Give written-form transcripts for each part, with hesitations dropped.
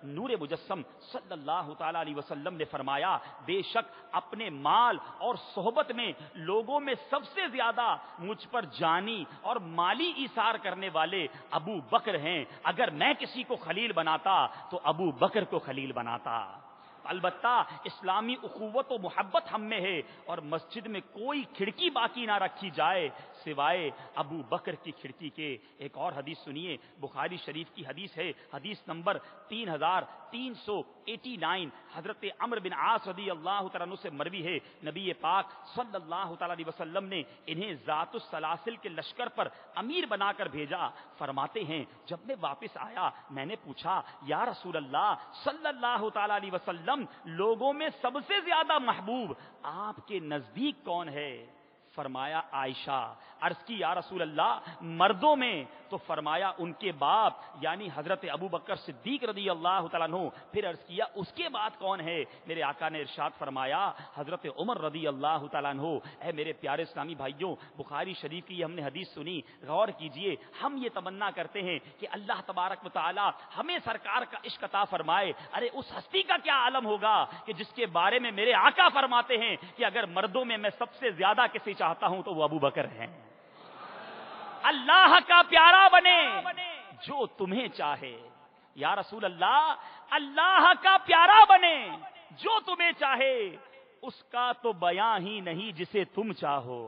نور مجسم صلی اللہ تعالی علیہ وسلم نے فرمایا بے شک اپنے مال اور صحبت میں لوگوں میں سب سے زیادہ مجھ پر جانی اور مالی ایثار کرنے والے ابو بکر ہیں، اگر میں کسی کو خلیل بناتا تو ابو بکر کو خلیل بناتا۔ البتہ اسلامی اخوت و محبت ہم میں ہے، اور مسجد میں کوئی کھڑکی باقی نہ رکھی جائے سوائے ابو بکر کی کھڑکی کے۔ ایک اور حدیث سنیے، بخاری شریف کی حدیث ہے، حدیث نمبر 3389، حضرت عمرو بن عاص رضی اللہ تعالیٰ عنہ سے مروی ہے، نبی پاک صلی اللہ تعالیٰ علیہ وسلم نے انہیں ذات السلاسل کے لشکر پر امیر بنا کر بھیجا۔ فرماتے ہیں جب میں واپس آیا میں نے پوچھا یا رسول اللہ صلی اللہ تعالیٰ علیہ وسلم، لوگوں میں سب سے زیادہ محبوب آپ کے نزدیک کون ہے؟ فرمایا عائشہ۔ عرض کی یا رسول اللہ مردوں میں؟ تو فرمایا ان کے باپ یعنی حضرت ابو بکر صدیق رضی اللہ تعالیٰ عنہ۔ پھر عرض کیا اس کے بعد کون ہے؟ میرے آقا نے ارشاد فرمایا حضرت عمر رضی اللہ تعالیٰ عنہ۔ اے میرے پیارے اسلامی بھائیوں، بخاری شریف کی ہم نے حدیث سنی، غور کیجئے، ہم یہ تمنا کرتے ہیں کہ اللہ تبارک و تعالی ہمیں سرکار کا عشق عطا فرمائے۔ ارے اس ہستی کا کیا عالم ہوگا کہ جس کے بارے میں میرے آقا فرماتے ہیں کہ اگر مردوں میں سب سے زیادہ کسی چاہتا ہوں تو وہ ابو بکر ہیں۔ اللہ کا پیارا بنے جو تمہیں چاہے، یا رسول اللہ اللہ کا پیارا بنے جو تمہیں چاہے، اس کا تو بیان ہی نہیں جسے تم چاہو۔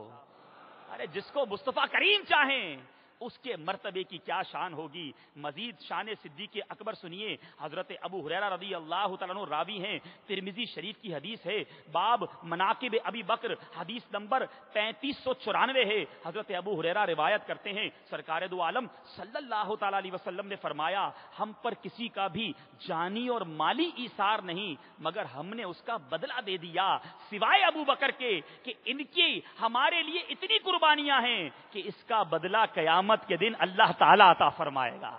ارے جس کو مصطفیٰ کریم چاہیں اس کے مرتبے کی کیا شان ہوگی۔ مزید شان صدیق اکبر سنیے، حضرت ابو ہریرہ رضی اللہ تعالیٰ عنہ راوی ہیں، ترمذی شریف کی حدیث ہے، باب مناقب ابی بکر، حدیث نمبر 3594 ہے۔ حضرت ابو ہریرہ روایت کرتے ہیں سرکار دو عالم صلی اللہ تعالیٰ علیہ وسلم نے فرمایا ہم پر کسی کا بھی جانی اور مالی ایثار نہیں مگر ہم نے اس کا بدلہ دے دیا سوائے ابو بکر کے کہ ان کی ہمارے لیے اتنی قربانیاں ہیں کہ اس کا بدلہ قیامت کے دن اللہ تعالیٰ عطا فرمائے گا۔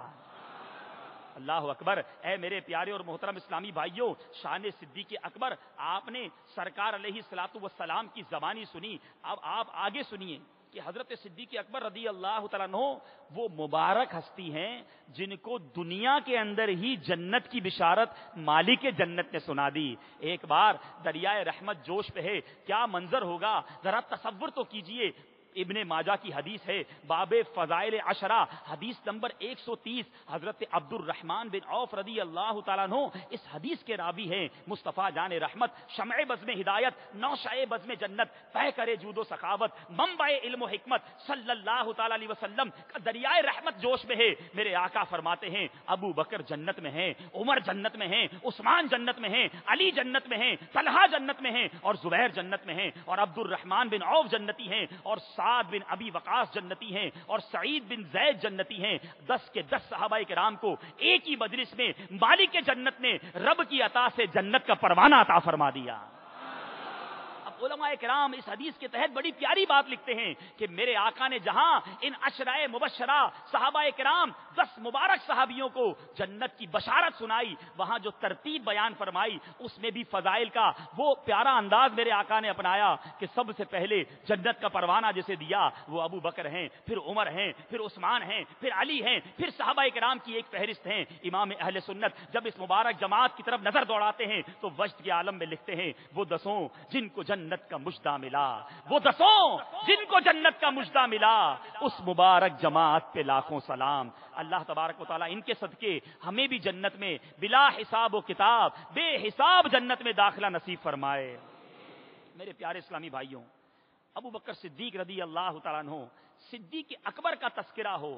اللہ اکبر۔ اے میرے پیارے اور محترم اسلامی بھائیوں، شان صدیق اکبر آپ نے سرکار علیہ الصلوۃ والسلام کی زبانی سنی۔ اب آپ آگے سنیے کہ حضرت صدیق اکبر رضی اللہ تعالیٰ عنہ وہ مبارک ہستی ہیں جن کو دنیا کے اندر ہی جنت کی بشارت مالک جنت نے سنا دی۔ ایک بار دریائے رحمت جوش پہ ہے، کیا منظر ہوگا ذرا تصور تو کیجئے۔ ابن ماجہ کی حدیث ہے، باب فضائل عشرہ، حدیث نمبر 130، حضرت عبد الرحمن بن عوف رضی اللہ تعالیٰ عنہ اس حدیث کے راوی ہیں۔ مصطفیٰ جان رحمت، شمع بزم ہدایت، نوشہ بزم جنت، پہ کرے جود و سخاوت، منبع علم و حکمت، صلی اللہ تعالیٰ علیہ وسلم کا دریائے رحمت جوش میں ہے۔ میرے آقا فرماتے ہیں ابو بکر جنت میں ہیں، عمر جنت میں ہیں، عثمان جنت میں ہیں، علی جنت میں ہیں، طلحہ جنت میں ہیں، اور زبیر جنت میں ہیں، اور عبد الرحمن بن عوف جنتی ہیں، اور سعد بن ابی وقاص جنتی ہیں، اور سعید بن زید جنتی ہیں۔ 10 کے 10 صحابہ کرام کو ایک ہی مجلس میں مالک جنت نے رب کی عطا سے جنت کا پروانہ عطا فرما دیا۔ اب علماء کرام اس حدیث کے تحت بڑی پیاری بات لکھتے ہیں کہ میرے آقا نے جہاں ان عشرۂ مبشرہ صحابہ کرام 10 مبارک صحابیوں کو جنت کی بشارت سنائی، وہاں جو ترتیب بیان فرمائی اس میں بھی فضائل کا وہ پیارا انداز میرے آقا نے اپنایا کہ سب سے پہلے جنت کا پروانہ جسے دیا وہ ابو بکر ہیں، پھر عمر ہیں، پھر عثمان ہیں، پھر علی ہیں، پھر صحابہ کرام کی ایک فہرست ہیں۔ امام اہل سنت جب اس مبارک جماعت کی طرف نظر دوڑاتے ہیں تو وجد کے عالم میں لکھتے ہیں وہ 10 جن کو جنت کا مجدہ ملا، وہ 10 جن کو جنت کا مجدہ ملا، اس مبارک جماعت پہ لاکھوں سلام۔ اللہ تبارک و تعالیٰ ان کے صدقے ہمیں بھی جنت میں بلا حساب و کتاب بے حساب جنت میں داخلہ نصیب فرمائے۔ میرے پیارے اسلامی بھائیوں، ابو بکر صدیق رضی اللہ تعالیٰ عنہ صدیق اکبر کا تذکرہ ہو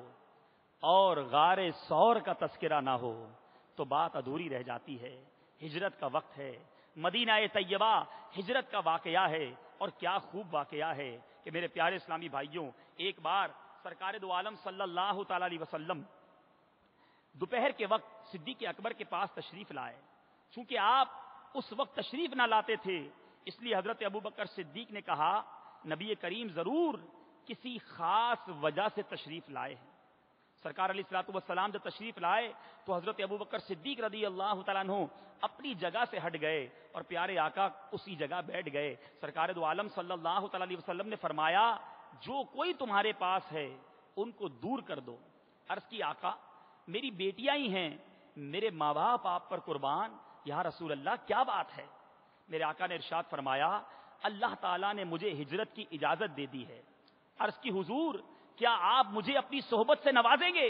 اور غار ثور کا تذکرہ نہ ہو تو بات ادھوری رہ جاتی ہے۔ ہجرت کا وقت ہے، مدینہ طیبہ ہجرت کا واقعہ ہے، اور کیا خوب واقعہ ہے کہ میرے پیارے اسلامی بھائیوں، ایک بار سرکار دو عالم صلی اللہ تعالی علیہ وسلم دوپہر کے وقت صدیق اکبر کے پاس تشریف لائے۔ چونکہ آپ اس وقت تشریف نہ لاتے تھے اس لیے حضرت ابو بکر صدیق نے کہا نبی کریم ضرور کسی خاص وجہ سے تشریف لائے ہیں۔ سرکار علیہ الصلوۃ والسلام جب تشریف لائے تو حضرت ابو بکر صدیق رضی اللہ تعالیٰ عنہ اپنی جگہ سے ہٹ گئے اور پیارے آقا اسی جگہ بیٹھ گئے۔ سرکار دو عالم صلی اللہ تعالیٰ علیہ وسلم نے فرمایا جو کوئی تمہارے پاس ہے ان کو دور کر دو۔ عرض کی آقا میری بیٹیاں ہی ہیں، میرے ماں باپ آپ پر قربان، یا رسول اللہ کیا بات ہے؟ میرے آقا نے ارشاد فرمایا اللہ تعالیٰ نے مجھے ہجرت کی اجازت دے دی ہے۔ عرض کی حضور کیا آپ مجھے اپنی صحبت سے نوازیں گے؟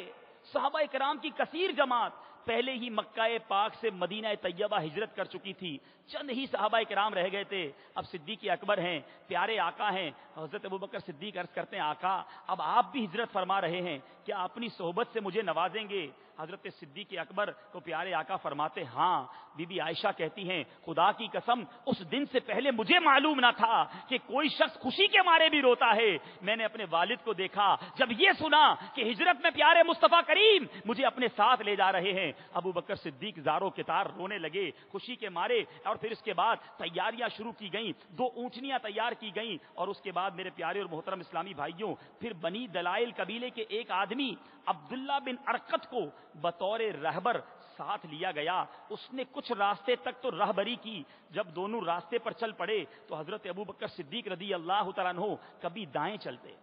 صحابہ کرام کی کثیر جماعت پہلے ہی مکہ پاک سے مدینہ طیبہ ہجرت کر چکی تھی، چند ہی صحابہ کرام رہ گئے تھے۔ اب صدیق اکبر ہیں، پیارے آقا ہیں، حضرت ابوبکر صدیق عرض کرتے ہیں آقا اب آپ بھی ہجرت فرما رہے ہیں، کیا اپنی صحبت سے مجھے نوازیں گے؟ حضرت صدیق اکبر کو پیارے آقا فرماتے ہاں۔ بی بی عائشہ کہتی ہیں خدا کی قسم اس دن سے پہلے مجھے معلوم نہ تھا کہ کوئی شخص خوشی کے مارے بھی روتا ہے۔ میں نے اپنے والد کو دیکھا، جب یہ سنا کہ ہجرت میں پیارے مصطفیٰ کریم مجھے اپنے ساتھ لے جا رہے ہیں، ابو بکر صدیق زاروں کے تار رونے لگے خوشی کے مارے۔ اور پھر اس کے بعد تیاریاں شروع کی گئیں، 2 اونٹنیاں تیار کی گئیں، اور اس کے بعد میرے پیارے اور محترم اسلامی بھائیوں پھر بنی دلائل قبیلے کے ایک آدمی عبداللہ بن ارقط کو بطور رہبر ساتھ لیا گیا۔ اس نے کچھ راستے تک تو رہبری کی، جب دونوں راستے پر چل پڑے تو حضرت ابوبکر صدیق رضی اللہ تعالیٰ عنہ کبھی دائیں چلتے،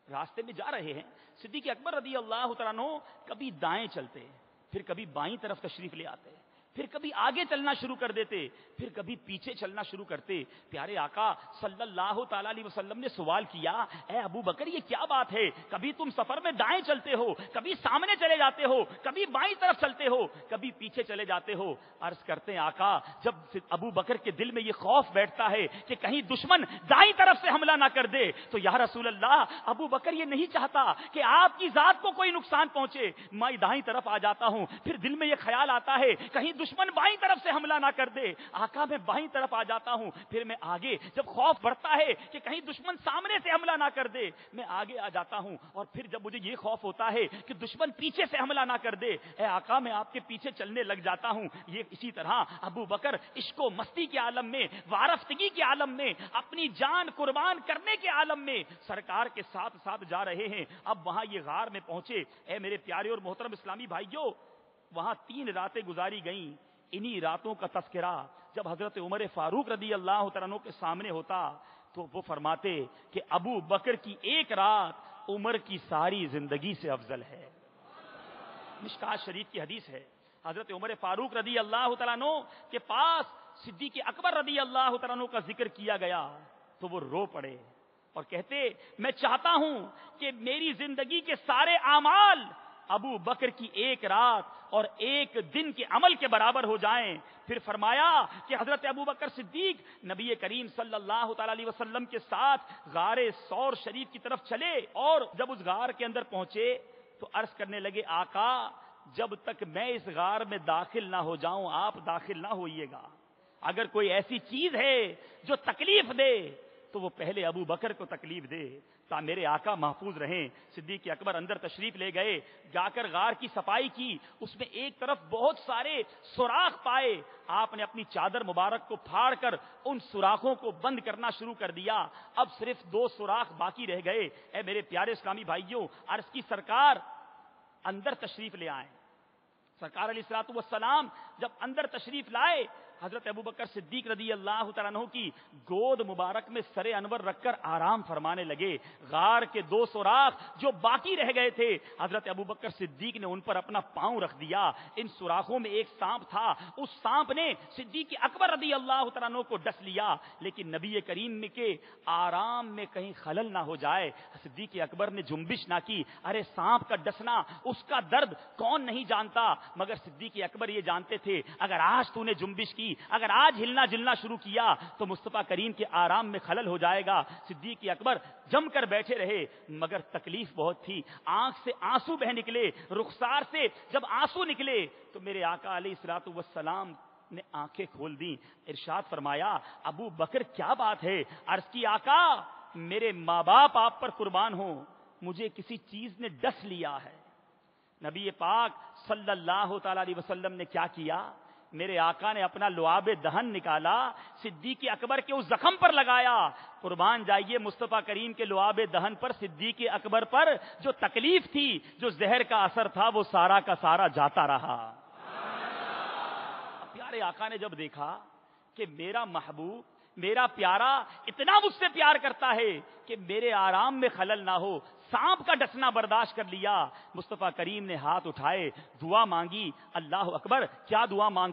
راستے میں جا رہے ہیں، صدیق اکبر رضی اللہ تعالیٰ عنہ کبھی دائیں چلتے، پھر کبھی بائیں طرف تشریف لے آتے، پھر کبھی آگے چلنا شروع کر دیتے، پھر کبھی پیچھے چلنا شروع کرتے۔ پیارے آقا صلی اللہ تعالی علیہ وسلم نے سوال کیا اے ابو بکر یہ کیا بات ہے؟ کبھی تم سفر میں دائیں چلتے ہو، کبھی سامنے چلے جاتے ہو، کبھی بائیں طرف چلتے ہو، کبھی پیچھے چلے جاتے ہو۔ عرض کرتے ہیں آقا جب ابو بکر کے دل میں یہ خوف بیٹھتا ہے کہ کہیں دشمن دائیں طرف سے حملہ نہ کر دے تو یا رسول اللہ ابو بکر یہ نہیں چاہتا کہ آپ کی ذات کو کوئی نقصان پہنچے، میں دائیں طرف آ جاتا ہوں، پھر دل میں یہ خیال آتا ہے کہیں دشمن بائیں طرف سے حملہ نہ کر دے، آقا میں بائیں طرف آ جاتا ہوں، پھر میں آگے جب خوف بڑھتا ہے کہ کہیں دشمن سامنے سے حملہ نہ کر دے میں آگے آ جاتا ہوں، اور پھر جب مجھے یہ خوف ہوتا ہے کہ دشمن پیچھے سے حملہ نہ کر دے اے آقا میں آپ کے پیچھے چلنے لگ جاتا ہوں۔ یہ اسی طرح ابو بکر عشق و مستی کے عالم میں، وارفتگی کے عالم میں، اپنی جان قربان کرنے کے عالم میں سرکار کے ساتھ ساتھ جا رہے ہیں۔ اب وہاں یہ غار میں پہنچے، اے میرے پیارے اور محترم اسلامی بھائیوں وہاں 3 راتیں گزاری گئیں۔ انہی راتوں کا تذکرہ جب حضرت عمر فاروق رضی اللہ تعالیٰ عنہ کے سامنے ہوتا تو وہ فرماتے کہ ابو بکر کی 1 رات عمر کی ساری زندگی سے افضل ہے۔ مشکات شریف کی حدیث ہے، حضرت عمر فاروق رضی اللہ تعالیٰ عنہ کے پاس صدیق اکبر رضی اللہ تعالیٰ عنہ کا ذکر کیا گیا تو وہ رو پڑے اور کہتے میں چاہتا ہوں کہ میری زندگی کے سارے اعمال ابو بکر کی 1 رات اور 1 دن کے عمل کے برابر ہو جائیں۔ پھر فرمایا کہ حضرت ابو بکر صدیق نبی کریم صلی اللہ تعالی علیہ وسلم کے ساتھ غار ثور شریف کی طرف چلے، اور جب اس غار کے اندر پہنچے تو عرض کرنے لگے آقا جب تک میں اس غار میں داخل نہ ہو جاؤں آپ داخل نہ ہوئیے گا، اگر کوئی ایسی چیز ہے جو تکلیف دے تو وہ پہلے ابو بکر کو تکلیف دے تا میرے آقا محفوظ رہیں۔ صدیق اکبر اندر تشریف لے گئے، جا کر غار کی صفائی کی، اس میں ایک طرف بہت سارے سوراخ پائے، آپ نے اپنی چادر مبارک کو پھاڑ کر ان سوراخوں کو بند کرنا شروع کر دیا۔ اب صرف 2 سوراخ باقی رہ گئے۔ اے میرے پیارے اسلامی بھائیوں عرض کی سرکار اندر تشریف لے آئے۔ سرکار علیہ الصلوۃ والسلام جب اندر تشریف لائے حضرت ابوبکر صدیق رضی اللہ تعالیٰ عنہ کی گود مبارک میں سر انور رکھ کر آرام فرمانے لگے۔ غار کے 2 سوراخ جو باقی رہ گئے تھے حضرت ابوبکر صدیق نے ان پر اپنا پاؤں رکھ دیا۔ ان سوراخوں میں ایک سانپ تھا، اس سانپ نے صدیق اکبر رضی اللہ تعالیٰ عنہ کو ڈس لیا، لیکن نبی کریم کے آرام میں کہیں خلل نہ ہو جائے صدیق اکبر نے جنبش نہ کی۔ ارے سانپ کا ڈسنا اس کا درد کون نہیں جانتا، مگر صدیق اکبر یہ جانتے تھے اگر آج تو نے جنبش کی، اگر آج ہلنا جلنا شروع کیا تو مصطفیٰ کریم کے آرام میں خلل ہو جائے گا۔ صدیق اکبر جم کر بیٹھے رہے، مگر تکلیف بہت تھی، آنکھ سے آنسو بہ نکلے، رخسار سے جب آنسو نکلے تو میرے آقا علیہ الصلوۃ والسلام نے آنکھیں کھول دی، ارشاد فرمایا ابو بکر کیا بات ہے؟ عرض کی آقا میرے ماں باپ آپ پر قربان ہوں، مجھے کسی چیز نے ڈس لیا ہے۔ نبی پاک صلی اللہ تعالی علیہ وسلم نے کیا کیا؟ میرے آقا نے اپنا لعاب دہن نکالا، صدیق اکبر کے اس زخم پر لگایا۔ قربان جائیے مصطفیٰ کریم کے لعاب دہن پر صدیق اکبر پر جو تکلیف تھی، جو زہر کا اثر تھا، وہ سارا کا سارا جاتا رہا۔ پیارے آقا نے جب دیکھا کہ میرا محبوب میرا پیارا اتنا مجھ سے پیار کرتا ہے کہ میرے آرام میں خلل نہ ہو، سانپ کا ڈسنا برداشت کر لیا۔ مصطفیٰ کریم نے ہاتھ اٹھائے، دعا مانگی، اللہ اکبر، کیا دعا مانگ